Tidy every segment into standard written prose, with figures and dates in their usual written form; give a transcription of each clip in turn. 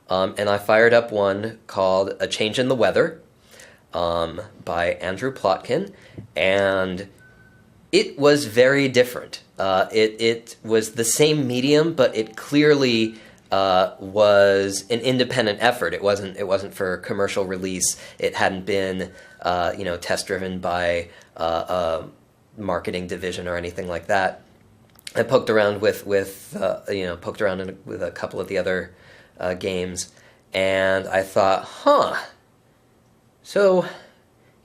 And I fired up one called A Change in the Weather by Andrew Plotkin, and it was very different. It was the same medium, but it clearly was an independent effort. It wasn't for commercial release. It hadn't been test driven by a marketing division or anything like that. I poked around with a couple of the other games, and I thought, so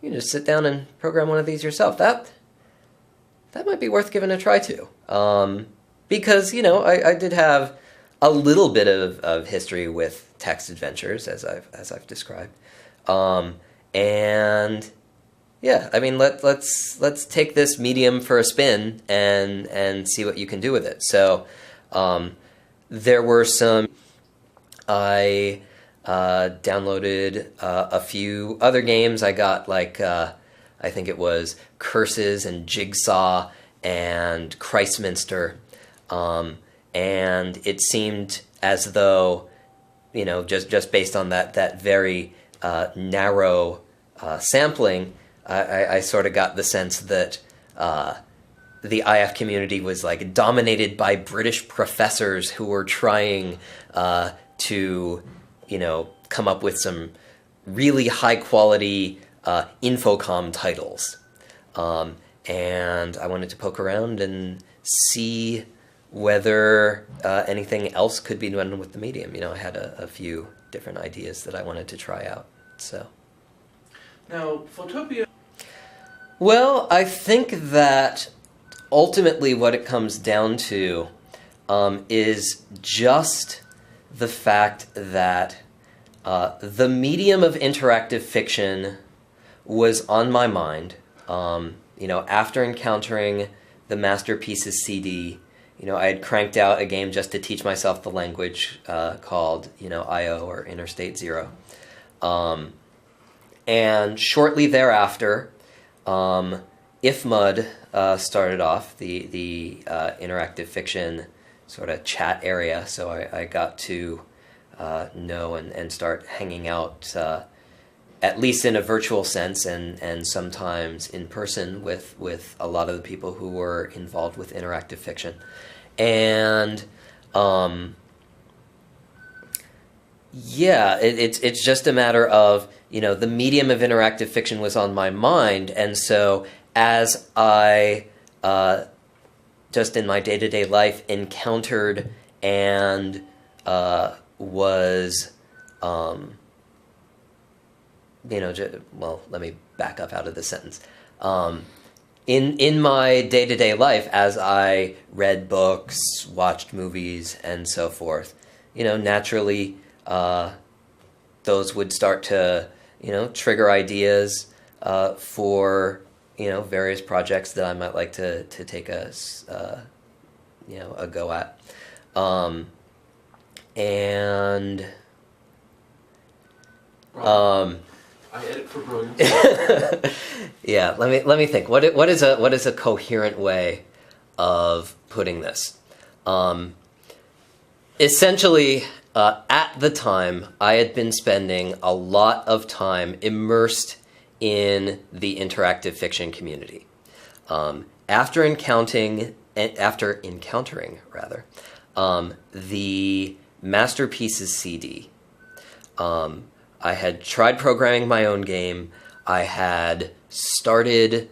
you can just sit down and program one of these yourself. That might be worth giving a try too. Because, I did have a little bit of history with text adventures, as I've described. And yeah, I mean, let's take this medium for a spin and see what you can do with it. So there were some. I downloaded a few other games. I got I think it was Curses and Jigsaw and Christminster, and it seemed as though, just based on that very narrow sampling, I sort of got the sense that the IF community was dominated by British professors who were trying to come up with some really high quality Infocom titles, and I wanted to poke around and see whether anything else could be done with the medium. I had a few different ideas that I wanted to try out. So now, Photopia. Well, I think that ultimately what it comes down to is just the fact that the medium of interactive fiction was on my mind. After encountering the Masterpieces CD, I had cranked out a game just to teach myself the language called, IO, or Interstate Zero. And shortly thereafter, IFMUD started off, the interactive fiction sort of chat area, so I got to know and start hanging out, at least in a virtual sense, and sometimes in person with a lot of the people who were involved with interactive fiction. And it's just a matter of, the medium of interactive fiction was on my mind, and so as I just in my day-to-day life encountered and was let me back up out of the sentence. In my day-to-day life, as I read books, watched movies, and so forth, naturally those would start to trigger ideas for various projects that I might like to take a go at, and I edit for brilliance. Yeah, let me think. What is a coherent way of putting this? Essentially, at the time, I had been spending a lot of time immersed in the interactive fiction community. After encountering the Masterpieces CD, I had tried programming my own game. I had started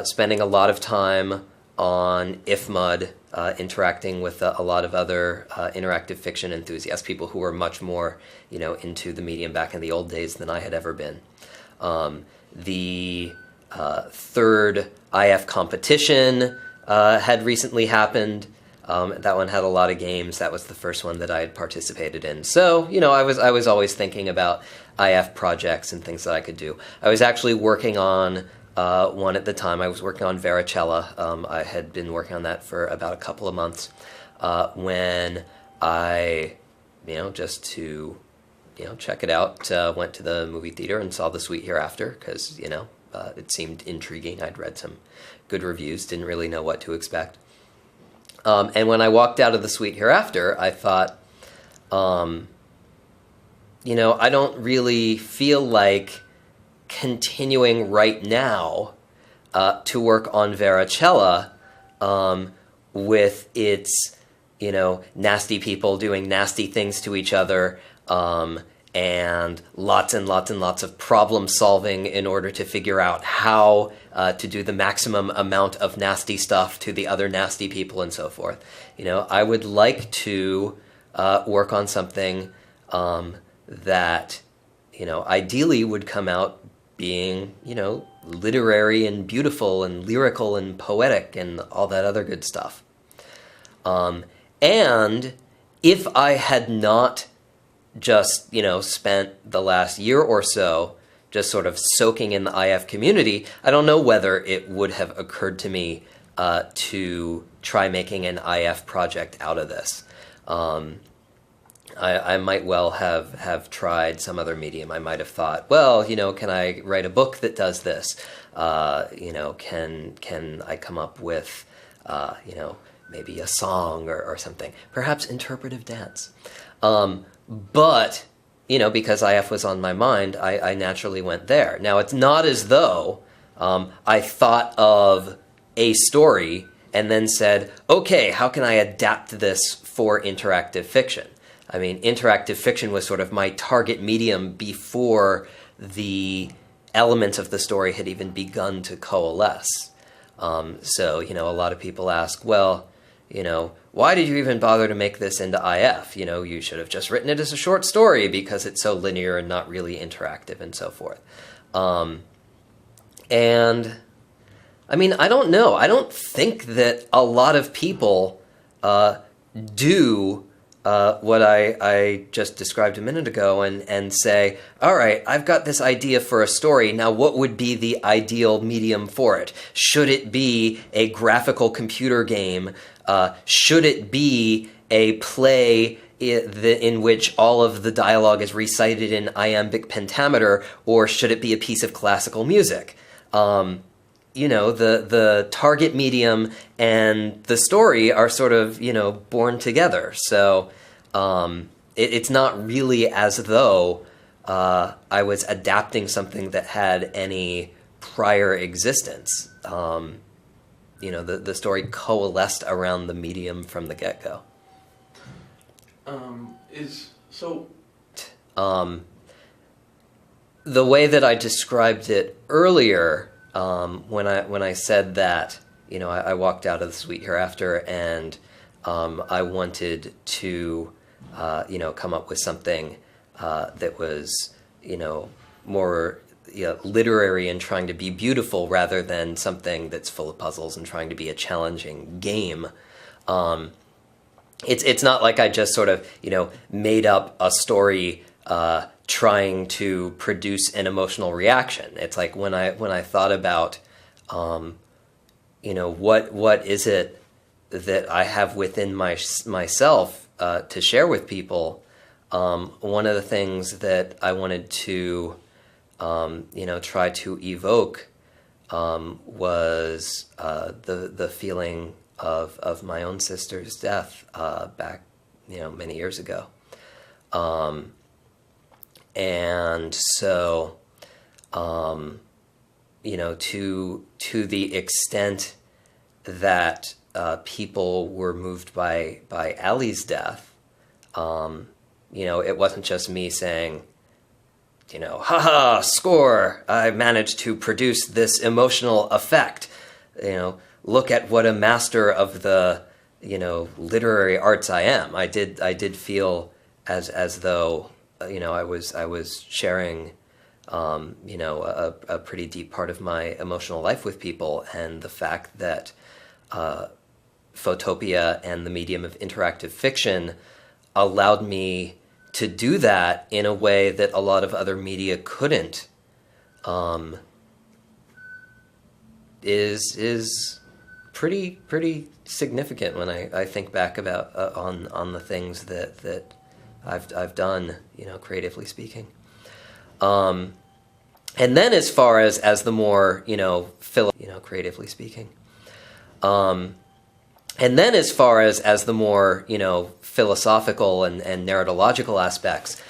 spending a lot of time on IFMUD, interacting with a lot of other interactive fiction enthusiasts, people who were much more, into the medium back in the old days than I had ever been. The third IF competition had recently happened. That one had a lot of games. That was the first one that I had participated in. So, I was always thinking about IF projects and things that I could do. I was actually working on one at the time. I was working on Varicella. I had been working on that for about a couple of months when I, just to, check it out, went to the movie theater and saw The Sweet Hereafter because, it seemed intriguing. I'd read some good reviews, didn't really know what to expect. And when I walked out of The Sweet Hereafter, I thought, I don't really feel like continuing right now to work on Varicella with its, nasty people doing nasty things to each other, and lots of problem solving in order to figure out how to do the maximum amount of nasty stuff to the other nasty people and so forth. I would like to work on something that, ideally would come out being, literary and beautiful and lyrical and poetic and all that other good stuff. And if I had not just, spent the last year or so just sort of soaking in the IF community, I don't know whether it would have occurred to me to try making an IF project out of this. I might well have tried some other medium. I might have thought, well, can I write a book that does this? Can I come up with, maybe a song or something? Perhaps interpretive dance. But, because IF was on my mind, I naturally went there. Now, it's not as though I thought of a story and then said, okay, how can I adapt this for interactive fiction? I mean, interactive fiction was sort of my target medium before the elements of the story had even begun to coalesce. So, a lot of people ask, well, why did you even bother to make this into IF? You should have just written it as a short story because it's so linear and not really interactive and so forth. And, I mean, I don't know. I don't think that a lot of people do what I just described a minute ago and say, all right, I've got this idea for a story. Now, what would be the ideal medium for it? Should it be a graphical computer game? Should it be a play in which all of the dialogue is recited in iambic pentameter? Or should it be a piece of classical music? The target medium and the story are sort of, born together. So it's not really as though I was adapting something that had any prior existence. The story coalesced around the medium from the get-go. The way that I described it earlier, when I said that, I walked out of the Sweet Hereafter and I wanted to, come up with something that was, more literary and trying to be beautiful rather than something that's full of puzzles and trying to be a challenging game. It's not like I just sort of, made up a story trying to produce an emotional reaction. It's like when I thought about, what is it that I have within myself to share with people. One of the things that I wanted to, try to evoke was the feeling of my own sister's death back, many years ago. And so, to the extent that people were moved by Allie's death, it wasn't just me saying, haha, score, I managed to produce this emotional effect. Look at what a master of the, literary arts I am. I did feel as though, I was sharing, a pretty deep part of my emotional life with people, and the fact that Photopia and the medium of interactive fiction allowed me to do that in a way that a lot of other media couldn't, is pretty significant when I think back about on the things that I've done, creatively speaking. And then as far as the more, creatively speaking. And then as far as the more, philosophical and narratological aspects,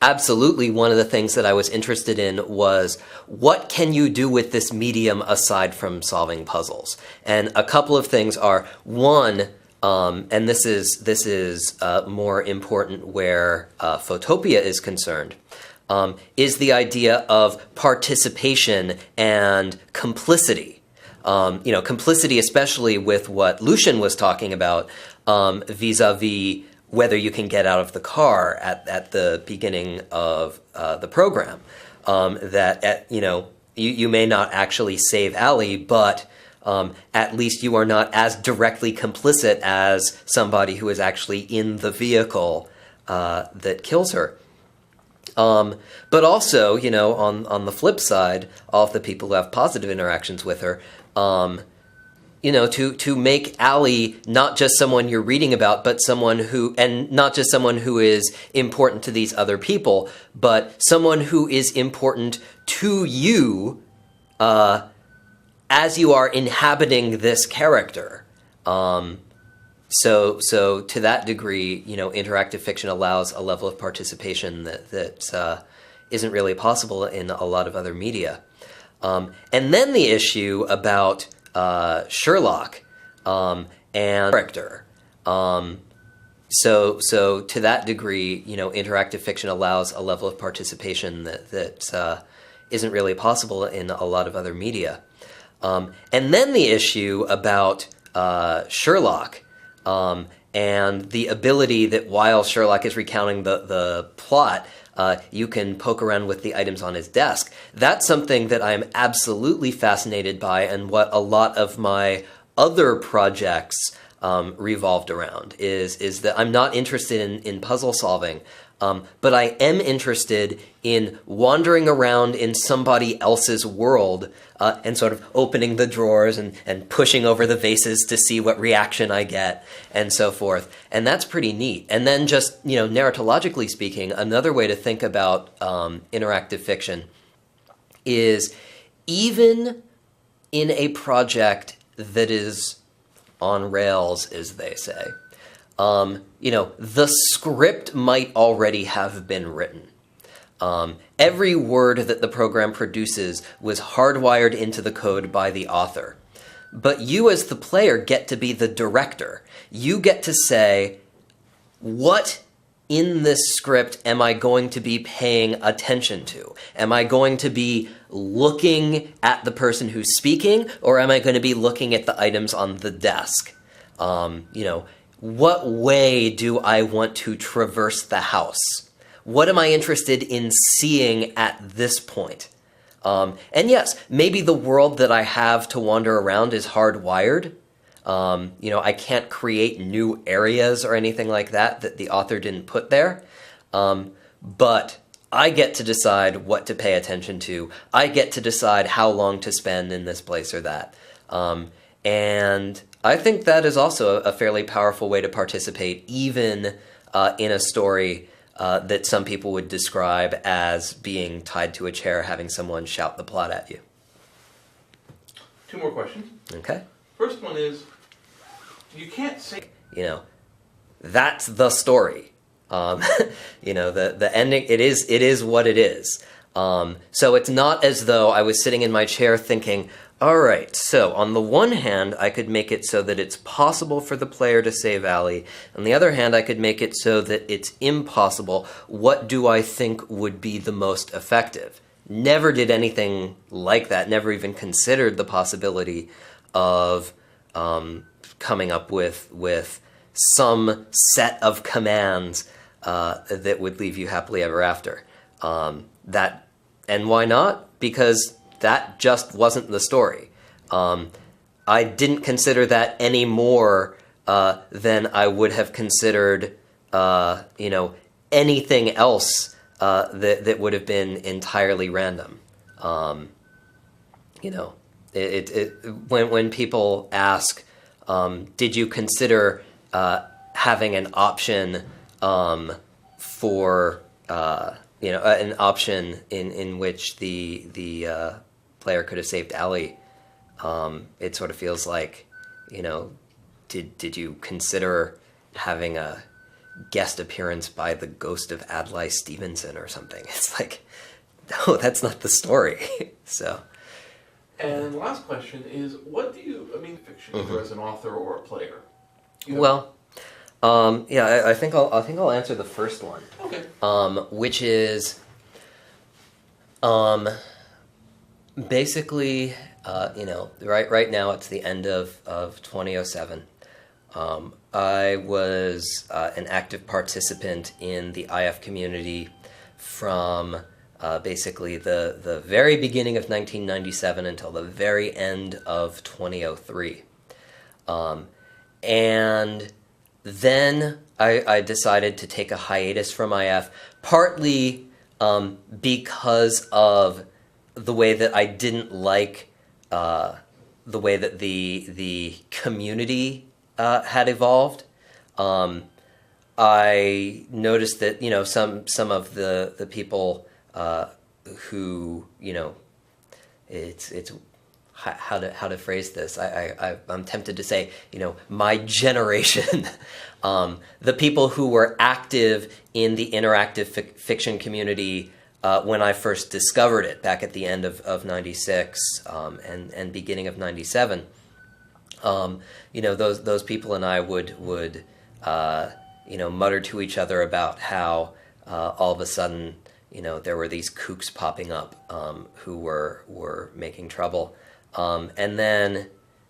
absolutely one of the things that I was interested in was what can you do with this medium aside from solving puzzles? And a couple of things are, one, and this is more important where Photopia is concerned, is the idea of participation and complicity. Complicity, especially with what Lucian was talking about, vis-a-vis whether you can get out of the car at the beginning of the program. You may not actually save Allie, but at least you are not as directly complicit as somebody who is actually in the vehicle that kills her. But also, on the flip side, all of the people who have positive interactions with her, to make Allie not just someone you're reading about, but not just someone who is important to these other people, but someone who is important to you as you are inhabiting this character. So to that degree, interactive fiction allows a level of participation that isn't really possible in a lot of other media. And then the issue about Sherlock and character. So to that degree, interactive fiction allows a level of participation that isn't really possible in a lot of other media. And then the issue about Sherlock and the ability that while Sherlock is recounting the plot, you can poke around with the items on his desk. That's something that I am absolutely fascinated by, and what a lot of my other projects revolved around is that I'm not interested in puzzle solving, but I am interested in wandering around in somebody else's world and sort of opening the drawers and pushing over the vases to see what reaction I get and so forth. And that's pretty neat. And then just, narratologically speaking, another way to think about interactive fiction is even in a project that is on rails, as they say, the script might already have been written. Every word that the program produces was hardwired into the code by the author. But you as the player get to be the director. You get to say, what in this script am I going to be paying attention to? Am I going to be looking at the person who's speaking, or am I going to be looking at the items on the desk? What way do I want to traverse the house? What am I interested in seeing at this point? And yes, maybe the world that I have to wander around is hardwired. I can't create new areas or anything like that the author didn't put there. But I get to decide what to pay attention to. I get to decide how long to spend in this place or that. And I think that is also a fairly powerful way to participate, even in a story that some people would describe as being tied to a chair, having someone shout the plot at you. 2 more questions. Okay. First one is, you can't say... That's the story. The ending, it is what it is. So it's not as though I was sitting in my chair thinking, all right, so on the one hand, I could make it so that it's possible for the player to save Allie. On the other hand, I could make it so that it's impossible. What do I think would be the most effective? Never did anything like that. Never even considered the possibility of coming up with some set of commands that would leave you happily ever after. And why not? Because that just wasn't the story. I didn't consider that any more than I would have considered, anything else that would have been entirely random. When people ask, did you consider having an option for an option in which the player could have saved Allie, it sort of feels like, did you consider having a guest appearance by the ghost of Adlai Stevenson or something? It's like, no, that's not the story. So. And the last question is, what do you, fiction, either as an author or a player? You know? Well, yeah, I think I'll answer the first one. Okay. Which is, basically, right now it's the end of 2007. I was an active participant in the IF community from basically the very beginning of 1997 until the very end of 2003. And then I decided to take a hiatus from IF, partly because of the way that I didn't like the way that the community had evolved. I noticed that some of the people who it's how to phrase this. I'm tempted to say my generation, the people who were active in the interactive fiction community when I first discovered it back at the end of 96 and beginning of 97. Those people and I would mutter to each other about how all of a sudden there were these kooks popping up who were making trouble, and then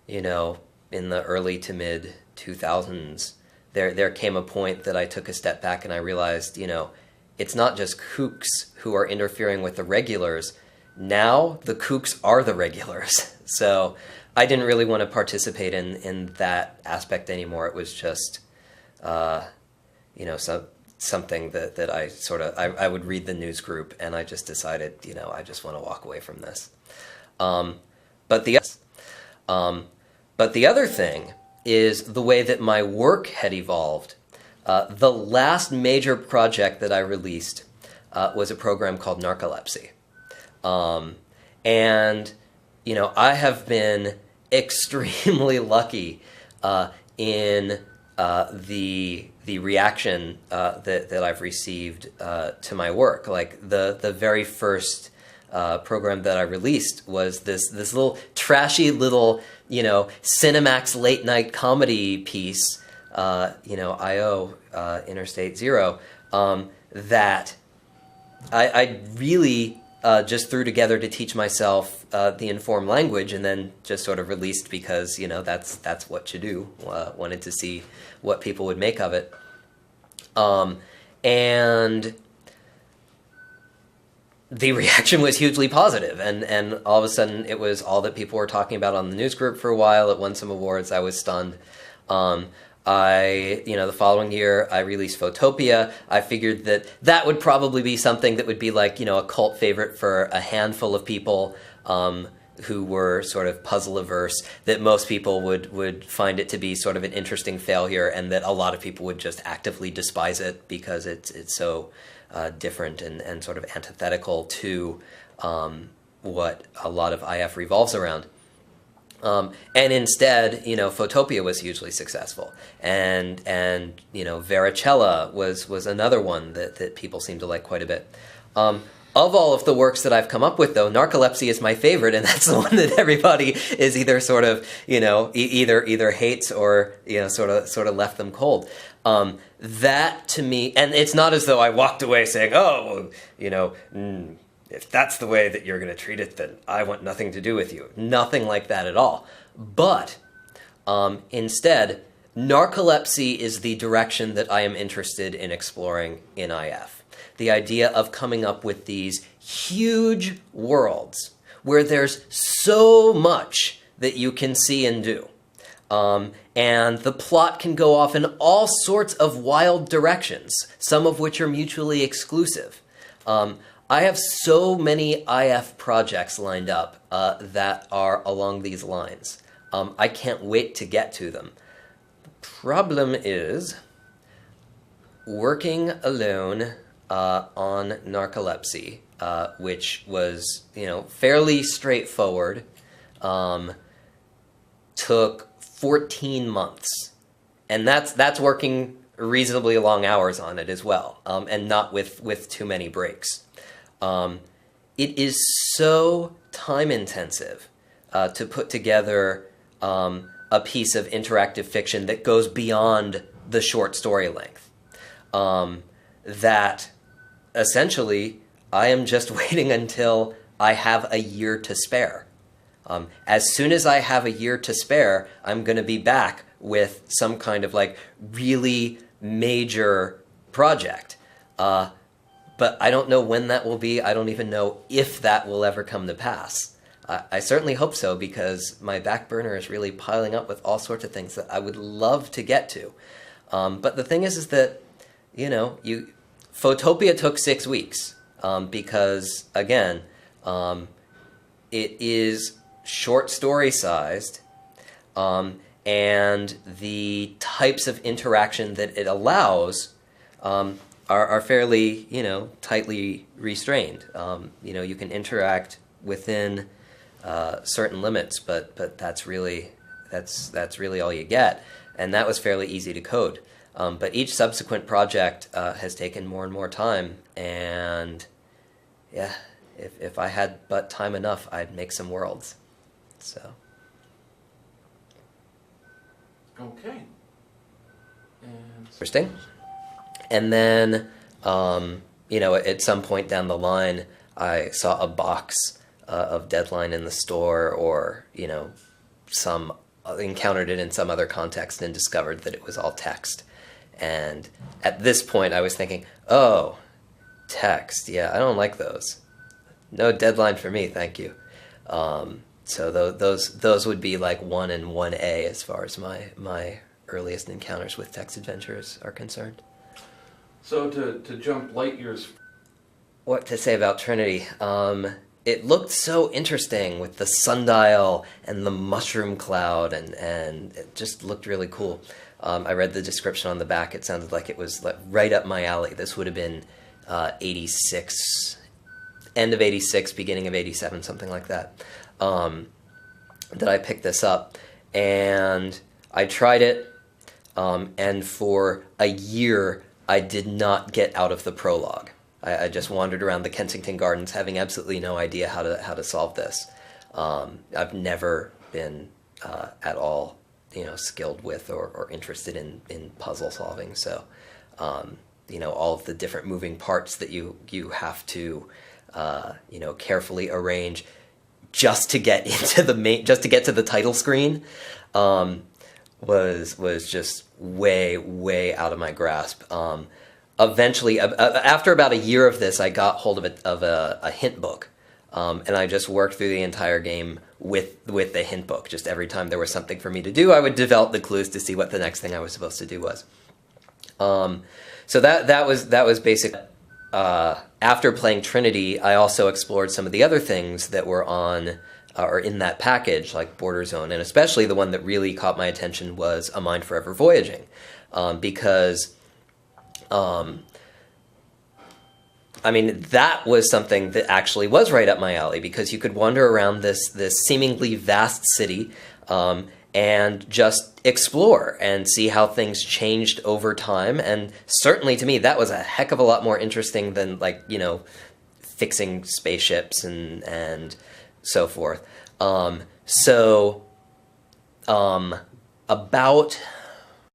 in the early to mid 2000s there came a point that I took a step back and I realized it's not just kooks who are interfering with the regulars. Now the kooks are the regulars. So I didn't really want to participate in that aspect anymore. It was just, something that I would read the news group and I just decided, I just want to walk away from this. But the other thing is the way that my work had evolved. The last major project that I released was a program called Narcolepsy. And I have been extremely lucky in the reaction that I've received to my work. Like the very first program that I released was this little trashy little Cinemax late night comedy piece, I.O. Interstate Zero, that I really just threw together to teach myself the informed language, and then just sort of released because that's what you do. Wanted to see what people would make of it, and the reaction was hugely positive, and all of a sudden it was all that people were talking about on the news group for a while. It won some awards. I was stunned. The following year, I released Photopia. I figured that would probably be something that would be like, a cult favorite for a handful of people who were sort of puzzle-averse, that most people would find it to be sort of an interesting failure, and that a lot of people would just actively despise it because it's so different and sort of antithetical to what a lot of IF revolves around. And instead, Photopia was hugely successful, and Varicella was another one that people seem to like quite a bit. Of all of the works that I've come up with, though, Narcolepsy is my favorite, and that's the one that everybody is either sort of either hates or sort of left them cold. That to me, and it's not as though I walked away saying, oh, if that's the way that you're going to treat it, then I want nothing to do with you. Nothing like that at all. But instead, narcolepsy is the direction that I am interested in exploring in IF. The idea of coming up with these huge worlds where there's so much that you can see and do. And the plot can go off in all sorts of wild directions, some of which are mutually exclusive. I have so many IF projects lined up that are along these lines. I can't wait to get to them. The problem is working alone on narcolepsy, which was fairly straightforward, took 14 months. And that's working reasonably long hours on it as well, and not with too many breaks. It is so time intensive to put together a piece of interactive fiction that goes beyond the short story length, that essentially I am just waiting until I have a year to spare. As soon as I have a year to spare, I'm going to be back with some kind of like really major project. But I don't know when that will be. I don't even know if that will ever come to pass. I certainly hope so, because my back burner is really piling up with all sorts of things that I would love to get to. But the thing is that, Photopia took 6 weeks, because, again, it is short story sized, and the types of interaction that it allows are fairly, tightly restrained. You can interact within certain limits, but that's really all you get, and that was fairly easy to code. But each subsequent project has taken more and more time, and yeah, if I had but time enough, I'd make some worlds. So. Okay. Interesting. And then, at some point down the line, I saw a box of Deadline in the store, or, encountered it in some other context and discovered that it was all text. And at this point, I was thinking, oh, text, yeah, I don't like those. No Deadline for me, thank you. So those would be like 1 and 1A as far as my earliest encounters with text adventures are concerned. So to jump light years. What to say about Trinity? It looked so interesting with the sundial and the mushroom cloud, and it just looked really cool. I read the description on the back. It sounded like it was right up my alley. This would have been 86, end of 86, beginning of 87, something like that. That I picked this up, and I tried it, and for a year I did not get out of the prologue. I just wandered around the Kensington Gardens having absolutely no idea how to solve this. I've never been at all skilled with or interested in puzzle solving, so all of the different moving parts that you have to carefully arrange just to get into to get to the title screen, was just way out of my grasp. Eventually, after about a year of this, I got hold of a hint book, and I just worked through the entire game with the hint book. Just every time there was something for me to do, I would develop the clues to see what the next thing I was supposed to do was. So that was basic. After playing Trinity, I also explored some of the other things that were on or in that package, like Border Zone, and especially the one that really caught my attention was A Mind Forever Voyaging, because that was something that actually was right up my alley, because you could wander around this seemingly vast city and just explore and see how things changed over time. And certainly to me, that was a heck of a lot more interesting than fixing spaceships and so forth. About